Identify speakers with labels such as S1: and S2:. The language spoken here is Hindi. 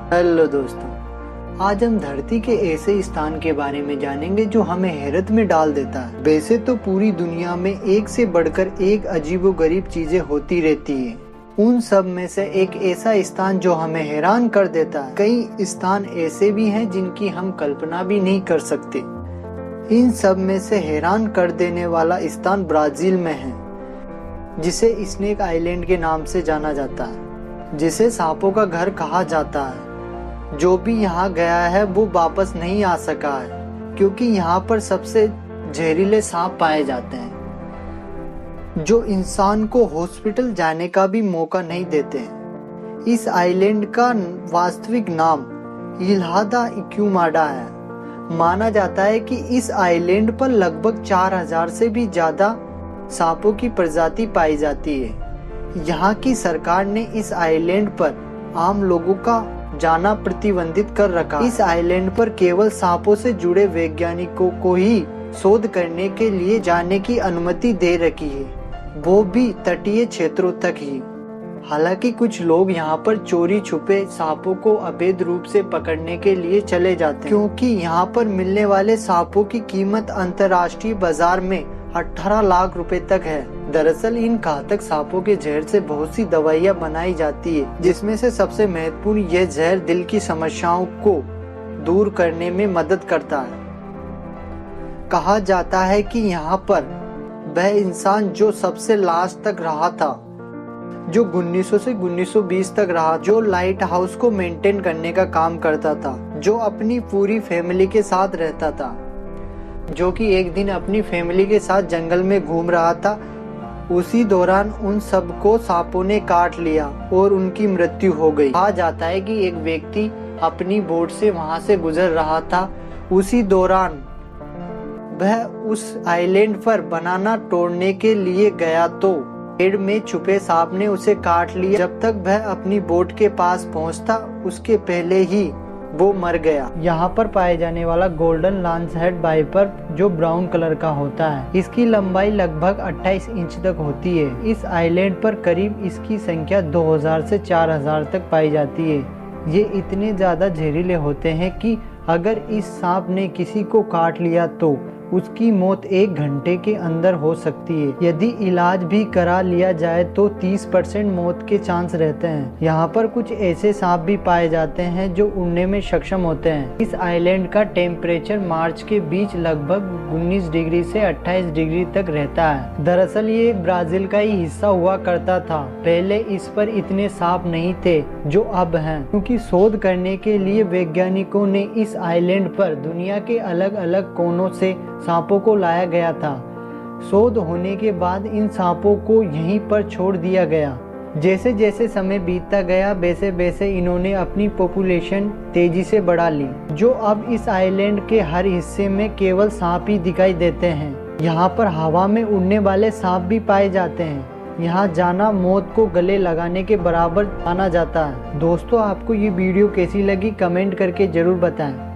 S1: हेलो दोस्तों, आज हम धरती के ऐसे स्थान के बारे में जानेंगे जो हमें हैरत में डाल देता है। वैसे तो पूरी दुनिया में एक से बढ़कर एक अजीबोगरीब चीजें होती रहती है। उन सब में से एक ऐसा स्थान जो हमें हैरान कर देता है। कई स्थान ऐसे भी हैं जिनकी हम कल्पना भी नहीं कर सकते। इन सब में से हैरान कर देने वाला स्थान ब्राजील में है, जिसे स्नेक आइलैंड के नाम से जाना जाता है, जिसे सांपों का घर कहा जाता है। जो भी यहाँ गया है वो वापस नहीं आ सका है, क्योंकि यहाँ पर सबसे जहरीले सांप पाए जाते हैं जो इंसान को हॉस्पिटल जाने का भी मौका नहीं देते हैं। इस आइलैंड का वास्तविक नाम इल्हा दा इक्विमाडा है। माना जाता है कि इस आइलैंड पर लगभग 4000 से भी ज्यादा सांपों की प्रजाति पाई जाती है। यहाँ की सरकार ने इस आइलैंड पर आम लोगों का जाना प्रतिबंधित कर रखा। इस आइलैंड पर केवल सांपों से जुड़े वैज्ञानिकों को ही शोध करने के लिए जाने की अनुमति दे रखी है, वो भी तटीय क्षेत्रों तक ही। हालांकि कुछ लोग यहाँ पर चोरी छुपे सांपों को अवैध रूप से पकड़ने के लिए चले जाते हैं, क्योंकि यहाँ पर मिलने वाले सांपों की कीमत अंतर्राष्ट्रीय बाजार में 18 लाख रुपए तक है। दरअसल इन घातक सांपों के जहर से बहुत सी दवाइयाँ बनाई जाती है, जिसमें से सबसे महत्वपूर्ण यह जहर दिल की समस्याओं को दूर करने में मदद करता है। कहा जाता है कि यहाँ पर वह इंसान जो सबसे लास्ट तक रहा था, जो 1900 से 1920 तक रहा, जो लाइट हाउस को मेंटेन करने का काम करता था, जो अपनी पूरी फैमिली के साथ रहता था, जो कि एक दिन अपनी फैमिली के साथ जंगल में घूम रहा था। उसी दौरान उन सबको सांपों ने काट लिया और उनकी मृत्यु हो गई। कहा जाता है कि एक व्यक्ति अपनी बोट से वहां से गुजर रहा था। उसी दौरान वह उस आइलैंड पर बनाना तोड़ने के लिए गया तो पेड़ में छुपे सांप ने उसे काट लिया। जब तक वह अपनी बोट के पास पहुंचता, उसके पहले ही वो मर गया। यहाँ पर पाए जाने वाला गोल्डन लांसहेड वाइपर जो ब्राउन कलर का होता है, इसकी लंबाई लगभग 28 इंच तक होती है। इस आइलैंड पर करीब इसकी संख्या 2000 से 4000 तक पाई जाती है। ये इतने ज्यादा जहरीले होते हैं कि अगर इस सांप ने किसी को काट लिया तो उसकी मौत 1 घंटे के अंदर हो सकती है। यदि इलाज भी करा लिया जाए तो 30% मौत के चांस रहते हैं। यहाँ पर कुछ ऐसे सांप भी पाए जाते हैं जो उड़ने में सक्षम होते हैं। इस आइलैंड का टेम्परेचर मार्च के बीच लगभग 19 डिग्री से 28 डिग्री तक रहता है। दरअसल ये ब्राजील का ही हिस्सा हुआ करता था। पहले इस पर इतने सांप नहीं थे जो अब हैं, क्योंकि शोध करने के लिए वैज्ञानिकों ने इस आइलैंड पर दुनिया के अलग अलग कोनों से सांपों को लाया गया था। शोध होने के बाद इन सांपों को यहीं पर छोड़ दिया गया। जैसे जैसे समय बीतता गया वैसे वैसे इन्होंने अपनी पॉपुलेशन तेजी से बढ़ा ली, जो अब इस आइलैंड के हर हिस्से में केवल सांप ही दिखाई देते हैं। यहाँ पर हवा में उड़ने वाले सांप भी पाए जाते हैं। यहाँ जाना मौत को गले लगाने के बराबर माना जाता है। दोस्तों, आपको ये वीडियो कैसी लगी कमेंट करके जरूर बताएं।